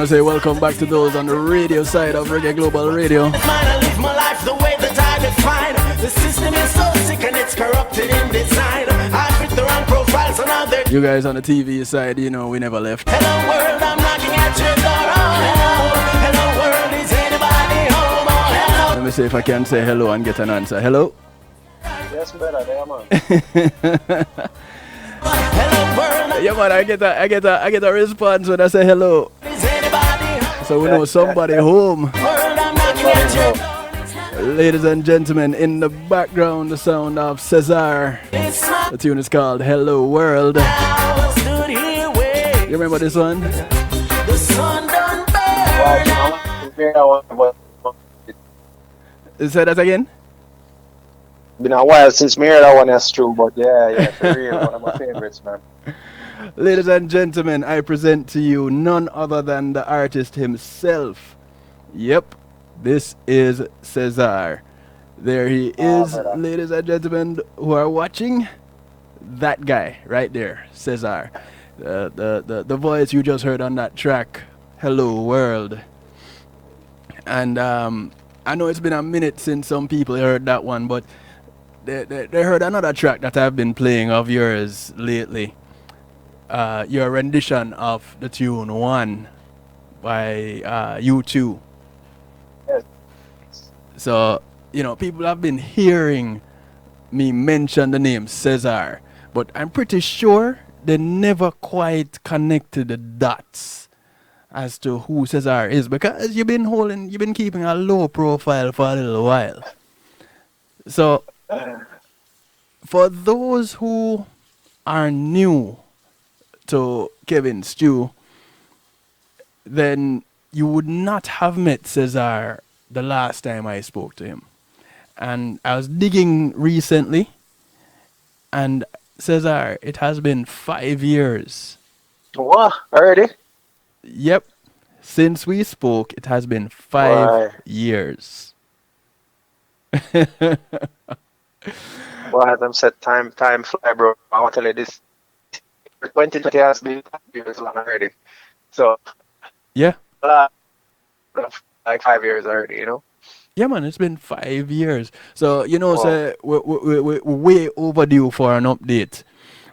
to say welcome back to those on the radio side of Reggae Global Radio. I live my life the way that I define. The system is so sick and it's corrupted in design. I fit the wrong profiles and now they're... You guys on the TV side, you know we never left. Hello world, I'm knocking at your door. Oh, hello. Hello world, is anybody home? Oh, hello. Let me see if I can say hello and get an answer. Hello? Yes, better there, man. Hello world, Yeah, man, I get a response when I say hello. is anybody home? So we know somebody home. World, I'm knocking at your door. Ladies and gentlemen, in the background, the sound of Cezar. It's my The tune is called Hello World. house, stood here waiting. You remember this one? The sun done burn. Say that again? Been a while since me heard that one, that's true, but yeah, for real, one of my favorites, man. Ladies and gentlemen, I present to you none other than the artist himself. Yep, this is Cezar. There he is, ladies and gentlemen who are watching. That guy right there, Cezar. The voice you just heard on that track, Hello World. And I know it's been a minute since some people heard that one, but they heard another track that I've been playing of yours lately. Your rendition of the tune One by U2. Yes. So, you know, people have been hearing me mention the name Cezar, but I'm pretty sure they never quite connected the dots as to who Cezar is, because you've been keeping a low profile for a little while. So, for those who are new to Kevin Stew, then you would not have met Cezar the last time I spoke to him. And I was digging recently, and Cezar, it has been 5 years. What? Already? Yep. Since we spoke, it has been 5 years. Well, as I'm said, time fly, bro. I want to tell you this. 2020 has been 5 years long already. So, Yeah. like 5 years already, you know? Yeah, man, it's been 5 years. So, you know, Wow. so we're way overdue for an update.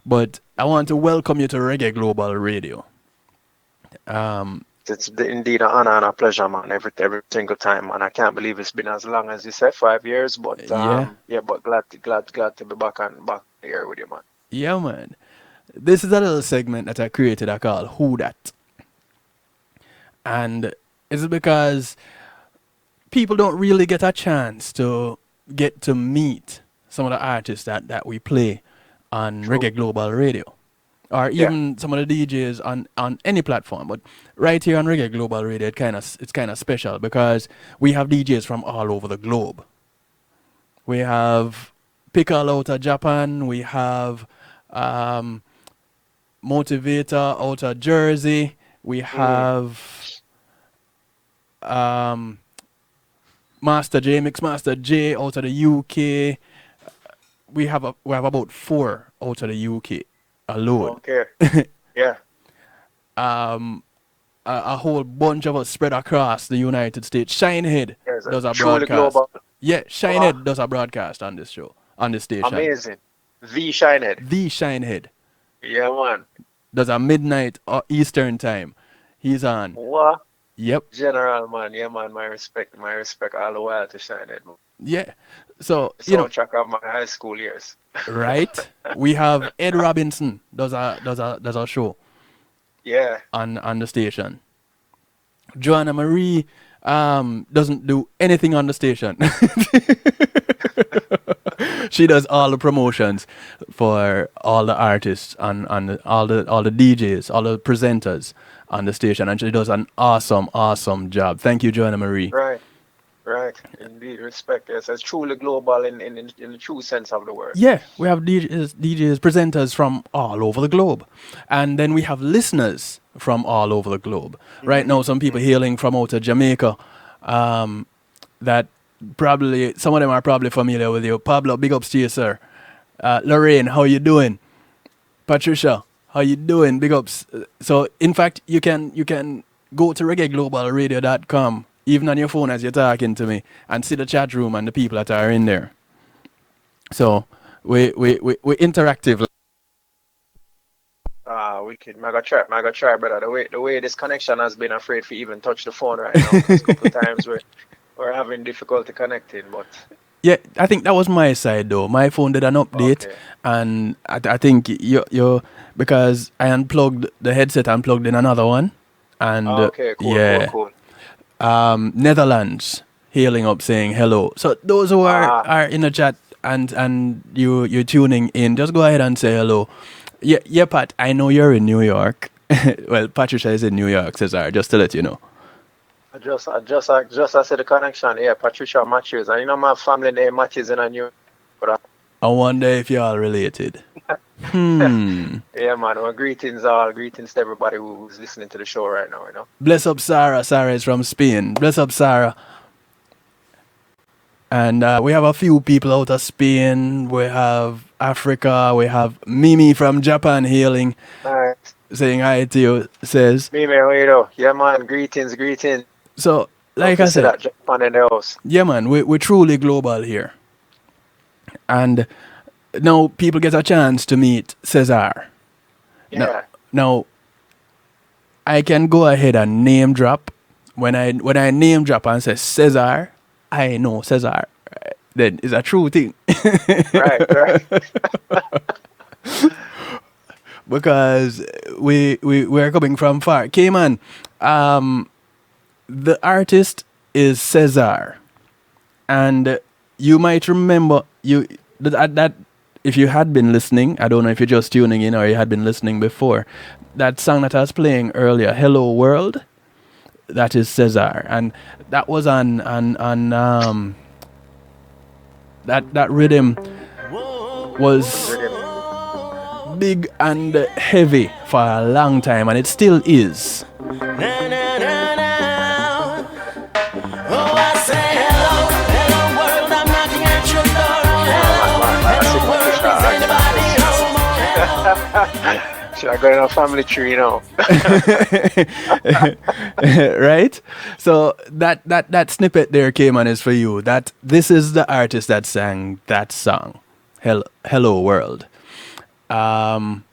But I want to welcome you to Reggae Global Radio. It's indeed an honor and a pleasure, man. Every single time, man. I can't believe it's been as long as you said, 5 years. But but glad to be back here with you, man. Yeah, man. This is a little segment that I created I call Who Dat. And it's because people don't really get a chance to get to meet some of the artists that we play on Reggae Global Radio. Or even some of the DJs on any platform. But right here on Reggae Global Radio, it's kind of special because we have DJs from all over the globe. We have Pickle out of Japan. We have Motivator out of Jersey. We have Master J, Mixmaster J out of the UK. We have about 4 out of the UK alone. Okay. Yeah. A whole bunch of us spread across the United States. Shinehead does a truly broadcast. global. Yeah, Shinehead does a broadcast on this show, on this station. Amazing. The Shinehead. The Shinehead Yeah, man. does a midnight Eastern time. He's on. What? Yep. General, man. Yeah, man. My respect all the while to Shinehead, man. Yeah. So, you know, Soundtrack of my high school years. right? We have Ed Robinson does a show Yeah. on the station. Joanna Marie doesn't do anything on the station. She does all the promotions for all the artists and all the DJs, all the presenters on the station, and she does an awesome job. Thank you, Joanna Marie. Right. Indeed, respect. Yes, it's truly global in the true sense of the word. Yeah, we have DJs, presenters from all over the globe. And then we have listeners from all over the globe. Right now, some people hailing from out of Jamaica that probably, some of them are probably familiar with you. Pablo, big ups to you, sir. Lorraine, how you doing? Patricia, how you doing? Big ups. So, in fact, you can go to reggaeglobalradio.com, even on your phone as you're talking to me, and see the chat room and the people that are in there. So we interactive. We could mega try, brother. The way this connection has been afraid to even touch the phone right now, because a couple of times we're having difficulty connecting, but Yeah, I think that was my side though. My phone did an update, okay. and I think you because I unplugged the headset, unplugged in another one, and Okay, cool, cool, yeah, cool. Netherlands hailing up saying hello. So those who Ah, are in the chat and you're tuning in, just go ahead and say hello. Yeah, yeah, Pat. I know you're in New York. Well, Patricia is in New York, Cezar. Just to let you know. I said the connection. Yeah, Patricia matches, and my family name matches in a new. But I wonder if you're all related. yeah, man. Well, greetings to everybody who's listening to the show right now. Bless up Sarah. Sarah is from Spain. Bless up Sarah. And we have a few people out of Spain. We have Africa. We have Mimi from Japan hailing, Nice. saying hi to you, says. Me, man, you know. Yeah, man. Greetings, greetings. So, Love like to I see said, that Japan in the house. yeah, man, we're truly global here. And now people get a chance to meet Cezar. Now, Yeah. now I can go ahead and name drop. When I name drop and say Cezar, I know Cezar. Then it's a true thing. Right, right. Because we're coming from far. Cayman, the artist is Cezar, and you might remember that if you had been listening, I don't know if you're just tuning in or you had been listening before, that song that I was playing earlier, "Hello World," that is Cezar, and that was on that rhythm was Rhythm. big and heavy for a long time, and it still is. Na, na, na, na. Oh, I say hello, hello world, I'm knocking at your door. Man, Hello, I see hello world, Patricia is acting up anybody this. home? Hello. Should I go in a family tree now? Right? So that snippet there, Cayman, is for you. That this is the artist that sang that song, Hello World. Um,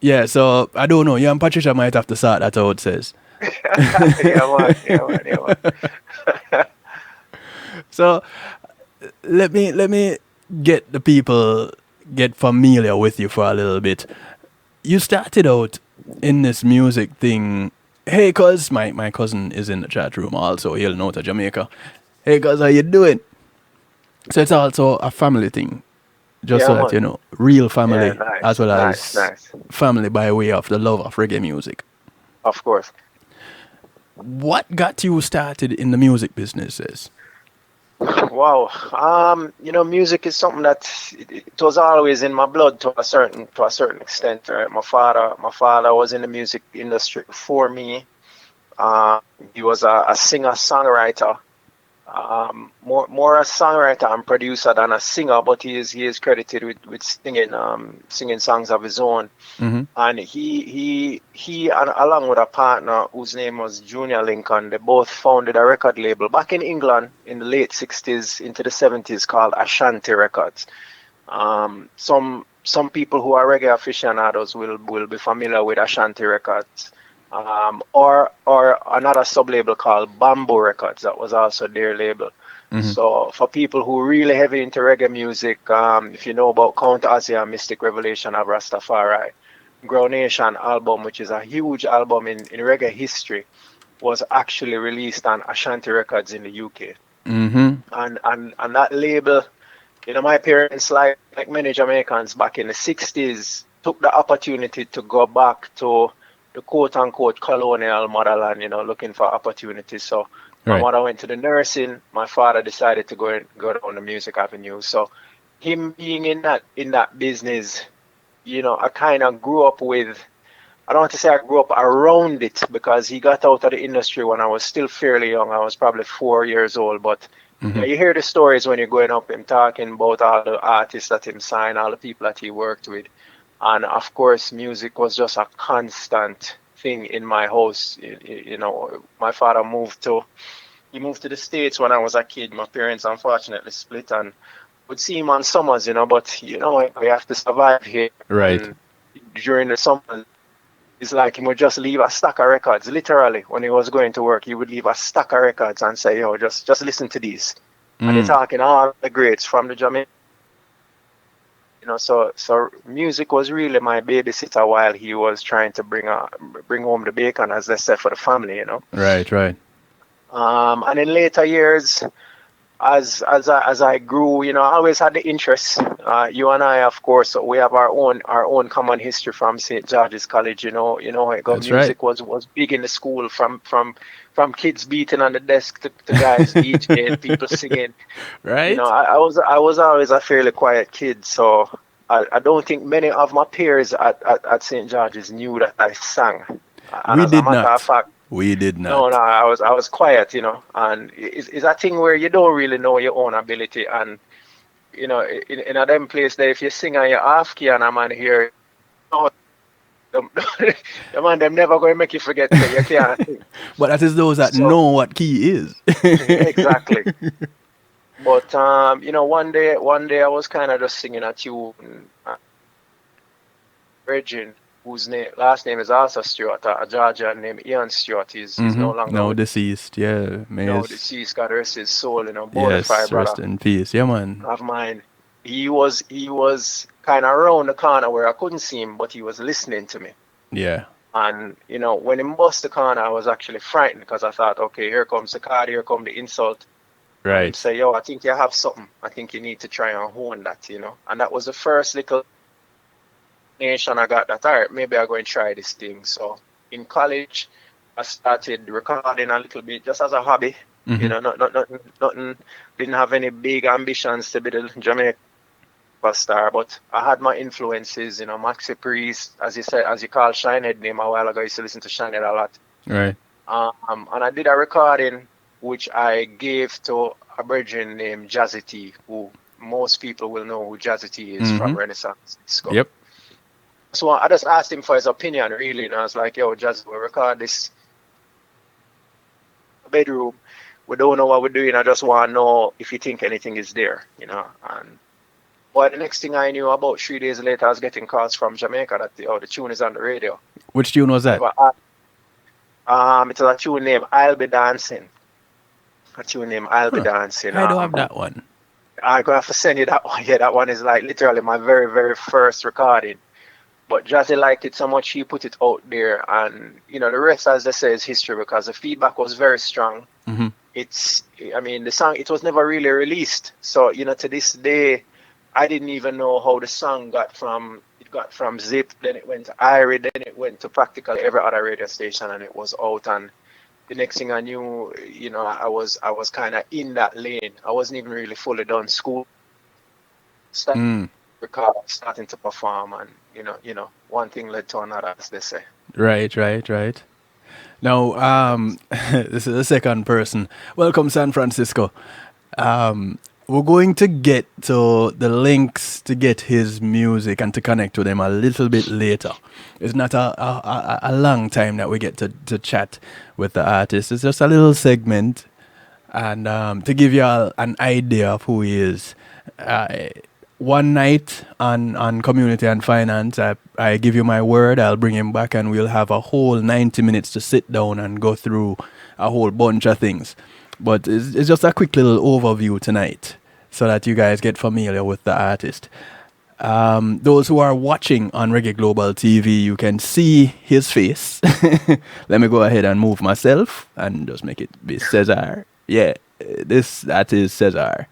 yeah. So I don't know. You and Patricia might have to sort that out. Says Yeah, man. Yeah, man. Yeah, man. so. Let me get the people get familiar with you for a little bit. You started out in this music thing. Hey, cuz my cousin is in the chat room also. He'll know to Jamaica. Hey, cuz, how you doing? So it's also a family thing, just Yeah, so that man. you know, real Yeah, family as nice, well nice, as nice. family by way of the love of reggae music. Of course. What got you started in the music businesses? Wow. Music is something that it was always in my blood to a certain extent. Right? My father was in the music industry before me. Uh, he was a singer-songwriter. More a songwriter and producer than a singer, but he is credited with singing songs of his own. Mm-hmm. And he and along with a partner whose name was Junior Lincoln, they both founded a record label back in England in the late 60s into the 70s called Ashanti Records. Some people who are reggae aficionados will be familiar with Ashanti Records. Or another sub-label called Bamboo Records that was also their label. Mm-hmm. So for people who are really heavy into reggae music, if you know about Count Ozzy and Mystic Revelation of Rastafari, Grow Nation album, which is a huge album in reggae history, was actually released on Ashanti Records in the UK. Mm-hmm. And that label, my parents, like many Jamaicans back in the 60s, took the opportunity to go back to the quote unquote colonial motherland, looking for opportunities. So my Right. mother went to the nursing, my father decided to go down the music avenue. So him being in that business, I kind of grew up with, I don't want to say I grew up around it, because he got out of the industry when I was still fairly young. I was probably 4 years old, but Mm-hmm. you hear the stories when you're going up, him talking about all the artists that him signed, all the people that he worked with. And of course, music was just a constant thing in my house. You know, my father moved to the States when I was a kid. My parents unfortunately split, and would see him on summers, you know, but you know, we have to survive here. Right. And during the summer, it's like he would just leave a stack of records. Literally, when he was going to work, he would leave a stack of records and say, "Yo, just listen to these." And you're Mm. talking all the greats from the Jamaican, you know. So music was really my babysitter while he was trying to bring home the bacon, as they say, for the family, you know. Right, right. And in later years, as I grew, you know, I always had the interest. You and I, of course, we have our own common history from St. George's College. That's right. Music was big in the school, from kids beating on the desk to guys DJing, people singing. You know, Right? I was always a fairly quiet kid, so I don't think many of my peers at St. George's knew that I sang. And We as a did matter of not. fact, We did no, not. I was quiet, you know, and it's a thing where you don't really know your own ability, and you know, in a them place there, if you sing and you're off key and a man here, oh, them, the man them never going to make you forget that you can't sing. But that is those that So know what key is. exactly. But you know, one day I was kind of just singing a tune, Virgin, whose last name is also Stewart, a Georgian named Ian Stewart. He's no longer No with deceased. Yeah. May no his, deceased, God rest his soul, you know, bona fide yes, brother rest in peace. Yeah, man. of mine. He was kind of around the corner where I couldn't see him, but he was listening to me. Yeah. And you know, when he bust the corner, I was actually frightened because I thought, okay, here comes the card, here come the insult. And him Right. say, yo, I think you have something. I think you need to try and hone that, you know. And that was the first little nation I got that, all right, maybe I'm going to try this thing. So in college, I started recording a little bit just as a hobby. You Mm-hmm. know, nothing, didn't have any big ambitions to be the Jamaican star, but I had my influences, you know, Maxi Priest, as you said, as you called Shinehead name a while ago. I used to listen to Shinehead a lot. Right. And I did a recording which I gave to a virgin named Jazzy T, who most people will know who Jazzy T is Mm-hmm. from Renaissance Disco. Yep. So I just asked him for his opinion, really, and I was like, yo, Jazzy, we'll record this bedroom. We don't know what we're doing. I just want to know if you think anything is there, you know. And well, the next thing I knew, about 3 days later, I was getting calls from Jamaica that the tune is on the radio. Which tune was They that? were, it was a tune named I'll Be Dancing. A tune named I'll Be Huh. Dancing. I don't have that one. I'm going to have to send you that one. Yeah, that one is like literally my very, very first recording. But Jazzy liked it so much, he put it out there. And, you know, the rest, as they say, is history because the feedback was very strong. Mm-hmm. I mean, the song, it was never really released. So, you know, to this day, I didn't even know how the song got from Zip, then it went to Irie, then it went to practically every other radio station, and it was out. And the next thing I knew, you know, I was kind of in that lane. I wasn't even really fully done school. Started Mm. starting to perform, and one thing led to another, as they say. Right, right, right. Now, this is the second person. Welcome, San Francisco. We're going to get to the links to get his music and to connect with him a little bit later. It's not a long time that we get to chat with the artist. It's just a little segment, and to give you all an idea of who he is. One night on community and finance, I give you my word, I'll bring him back and we'll have a whole 90 minutes to sit down and go through a whole bunch of things. But it's just a quick little overview tonight so that you guys get familiar with the artist. Those who are watching on Reggae Global TV, you can see his face. Let me go ahead and move myself and just make it be Cezar. Yeah, that is Cezar.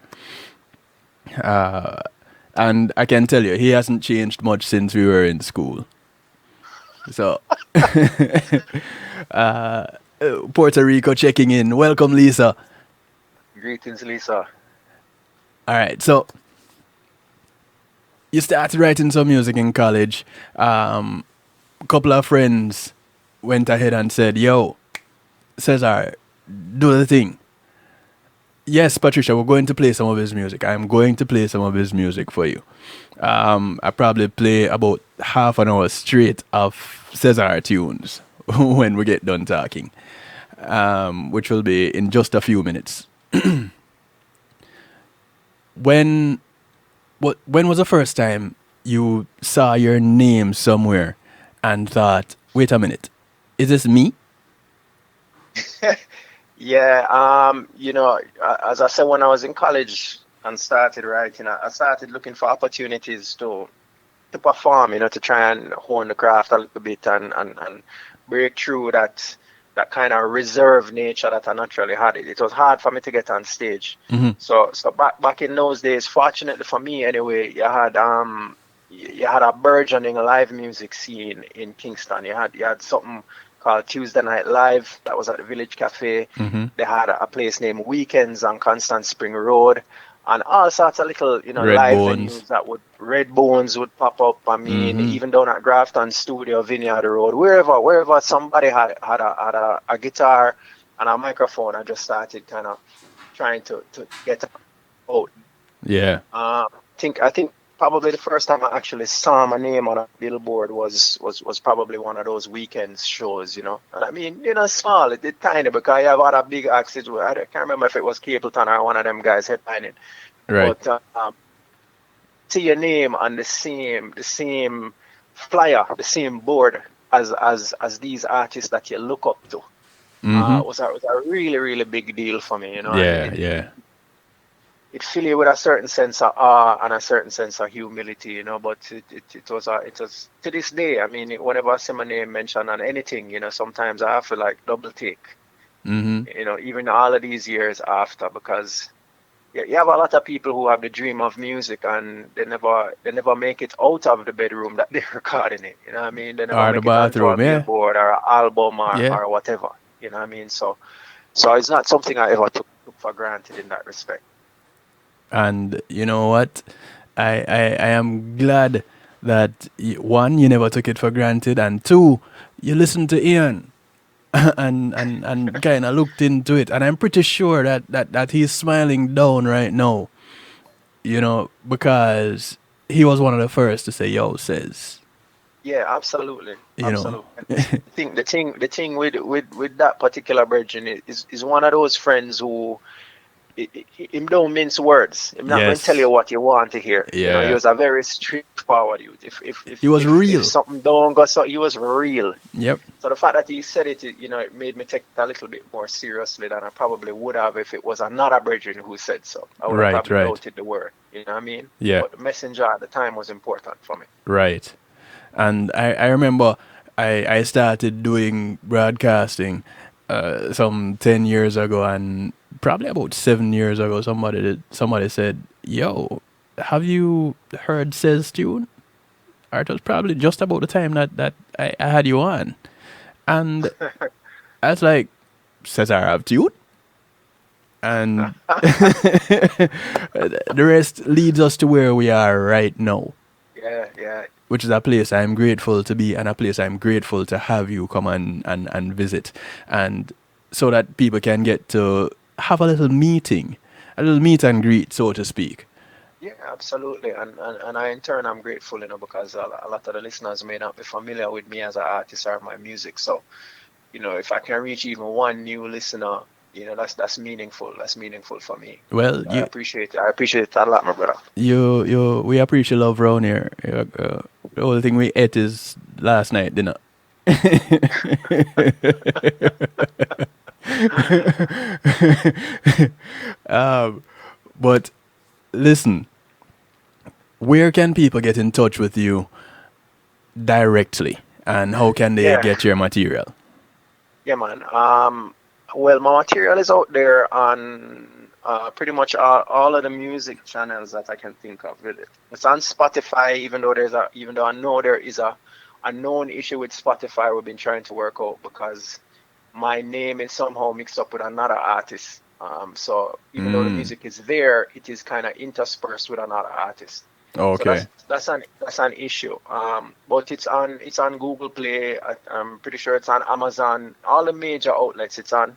And I can tell you, he hasn't changed much since we were in school. So, Puerto Rico checking in. Welcome, Lisa. Greetings, Lisa. All right, so you started writing some music in college. A couple of friends went ahead and said, yo, Cezar, do the thing. Yes, Patricia, we're going to play some of his music. I'm going to play some of his music for you. I probably play about half an hour straight of Cezar tunes. when we get done talking, which will be in just a few minutes. When when was the first time you saw your name somewhere and thought, "Wait a minute, is this me?" Yeah, as I said, when I was in college and started writing, I started looking for opportunities to perform, to try and hone the craft a little bit and break through that kind of reserved nature that I naturally had. It was hard for me to get on stage. Hmm. So back in those days, fortunately for me anyway, you had a burgeoning live music scene in Kingston. You had something called Tuesday Night Live that was at the Village Cafe. Hmm. They had a place named Weekends on Constant Spring Road, and all sorts of little, Red live Bones. venues that would Red Bones would pop up. I mean, Hmm. even down at Grafton Studio, Vineyard Road, wherever somebody had a guitar and a microphone, I just started kind of trying to get out. Yeah. I think probably the first time I actually saw my name on a billboard was probably one of those weekend shows, And I mean, small, it did tiny because you have other big acts. I can't remember if it was Capleton or one of them guys headlining, Right. but see your name on the same flyer, the same board as these artists that you look up to. Hmm. Was a really really big deal for me, and Yeah. Yeah. it fill you with a certain sense of awe and a certain sense of humility, But it was to this day. I mean, whenever I see my name mentioned on anything, sometimes I have to like double take, Hmm. even all of these years after, because you have a lot of people who have the dream of music and they never make it out of the bedroom that they're recording it. You know what I mean? They never Or the make it onto a bathroom. Yeah. billboard or an album or, Yeah. or whatever. You know what I mean? So it's not something I ever took for granted in that respect. And you know what? I am glad that one, you never took it for granted, and two, you listened to Ian and kind of looked into it. And I'm pretty sure that he's smiling down right now, because he was one of the first to say, "Yo, says," Yeah, absolutely, you know. absolutely. I think the thing with that particular virgin is one of those friends who him don't mince words. I'm not going to tell Yes. you what you want to hear. He Yeah. was a very straightforward youth. He was If real. something don't go, so he was real. Yep. So the fact that he said it, it made me take it a little bit more seriously than I probably would have if it was another brethren who said so. I would have Right. probably Right. doubted the word. You know what I mean? Yeah. But the messenger at the time was important for me. Right. And I remember I started doing broadcasting some 10 years ago, and probably about 7 years ago, somebody said, "Yo, have you heard Cez tune?" Or it was probably just about the time that I had you on. And I was like, "Cezar have tune?" And the rest leads us to where we are right now, Yeah, yeah. which is a place I'm grateful to be, and a place I'm grateful to have you come and visit, and so that people can get to have a little meeting, a little meet and greet, so to speak. Yeah, absolutely. And I, in turn, I'm grateful, because a lot of the listeners may not be familiar with me as an artist or my music. So, if I can reach even one new listener, that's meaningful. That's meaningful for me. Well, I appreciate it. I appreciate it a lot, my brother. we appreciate love around here. The only thing we ate is last night dinner. But listen, where can people get in touch with you directly, and how can they Yeah, get your material? yeah, man. Well, my material is out there on pretty much all of the music channels that I can think of. Really, it's on Spotify. Even though I know there is a known issue with Spotify, we've been trying to work out because my name is somehow mixed up with another artist. So even though the Mm, music is there, it is kind of interspersed with another artist. So okay. that's an issue. But it's on Google Play. I'm pretty sure it's on Amazon. All the major outlets it's on.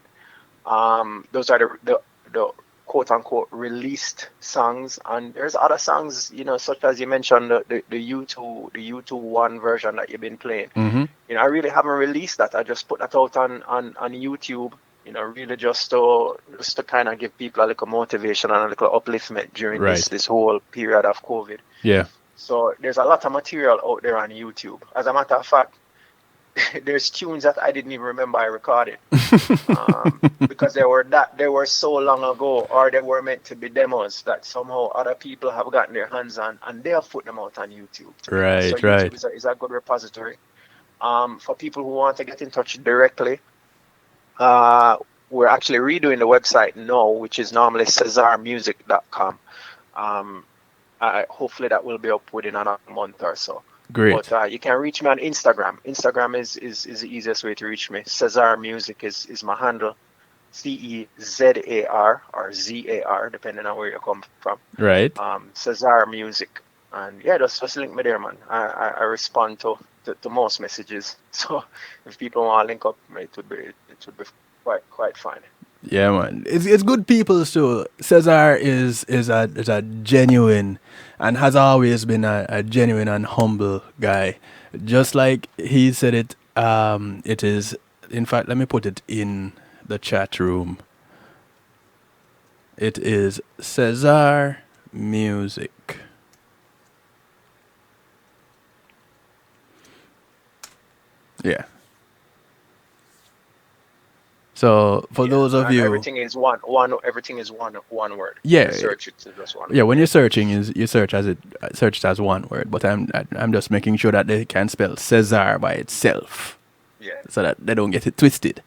Those are the quote unquote released songs, and there's other songs, such as you mentioned the U2 one version that you've been playing. Mm-hmm. I really haven't released that. I just put that out on YouTube, really just to kind of give people a little motivation and a little upliftment during Right. this whole period of COVID. Yeah. So there's a lot of material out there on YouTube. As a matter of fact, there's tunes that I didn't even remember I recorded, because they were so long ago, or they were meant to be demos that somehow other people have gotten their hands on, and they have put them out on YouTube. Right, So right. YouTube is a good repository. For people who want to get in touch directly, we're actually redoing the website now, which is normally CezarMusic.com. Hopefully that will be up within another month or so. Great. But you can reach me on Instagram. Instagram is the easiest way to reach me. Cezar Music is my handle. CEZAR or ZAR, depending on where you come from. Right. Cezar Music. And yeah, just link me there, man. I respond to most messages. So if people want to link up, it would be quite fine. Yeah, man. It's good people too. Cezar is a genuine and has always been a genuine and humble guy. Just like he said it, it is, in fact, let me put it in the chat room. It is Cezar Music. Yeah. So for those of you, everything is one word. Yeah. You search it to just one. Yeah, when you're searching, you search it as one word. But I'm just making sure that they can spell Cezar by itself, Yeah. so that they don't get it twisted.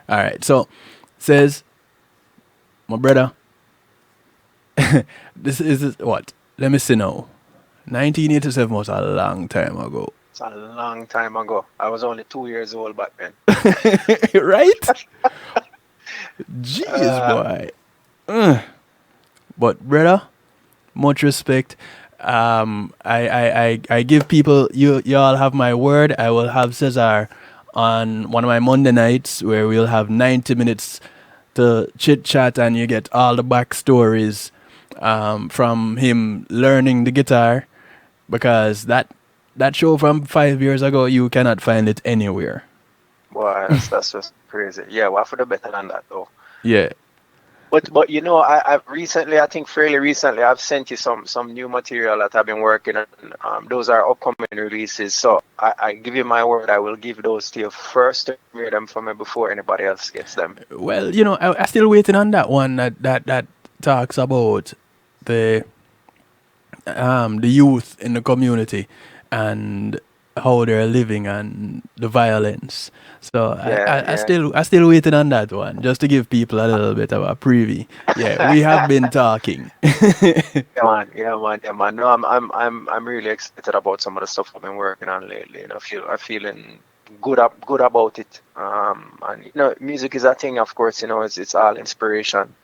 All right, so says my brother. This is what? Let me see now. 1987 was a long time ago. It's a long time ago. I was only 2 years old back then. Right? Jeez, boy. But brother, much respect. I give people, y'all have my word. I will have Cezar on one of my Monday nights where we'll have 90 minutes to chit chat, and you get all the backstories from him learning the guitar, because that show from 5 years ago, you cannot find it anywhere. Boy, that's just crazy. Yeah, well, for the better than that though. Yeah. But I've fairly recently, I've sent you some new material that I've been working on. Those are upcoming releases. So I give you my word, I will give those to you first to hear them from me before anybody else gets them. Well, I still waiting on that one that talks about the youth in the community and how they're living and the violence. So I still waiting on that one, just to give people a little bit of a preview. Yeah, we have been talking. Yeah, man. No, I'm really excited about some of the stuff I've been working on lately. I'm feeling good about it. And music is a thing, of course. It's all inspiration.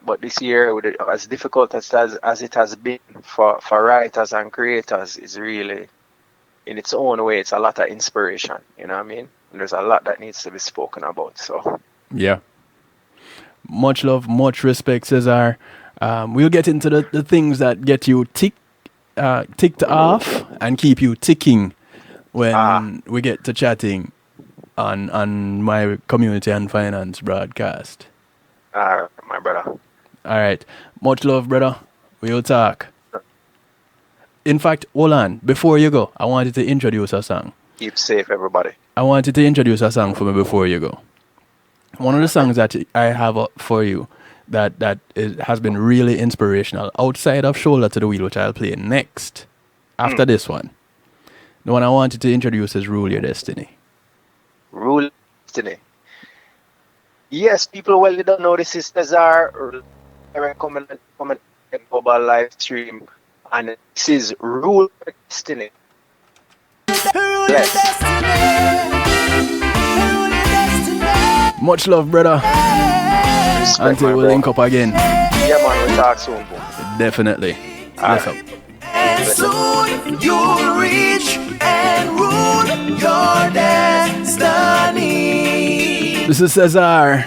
But this year, as difficult as it has been for writers and creators, is really, in its own way, it's a lot of inspiration. You know what I mean? And there's a lot that needs to be spoken about. So yeah, much love, much respect, Cezar. We'll get into the things that get you ticked off and keep you ticking when we get to chatting on my community and finance broadcast. My brother. All right. Much love, brother. We'll talk. In fact, hold on. Before you go, I wanted to introduce a song. Keep safe, everybody. I wanted to introduce a song for me before you go. One of the songs that I have up for you that has been really inspirational, outside of Shoulder to the Wheel, which I'll play next, after this one. The one I wanted to introduce is Rule Your Destiny. Rule Your Destiny. Yes, people, well, you don't know, this is Cezar. I recommend a global live stream. And this is Rule Your Destiny. Bless. Much love, brother. Respect, Until we link up again. Yeah, man, we'll talk soon, bro. Definitely. Bless up. And soon you'll reach and rule your destiny. This is Cezar.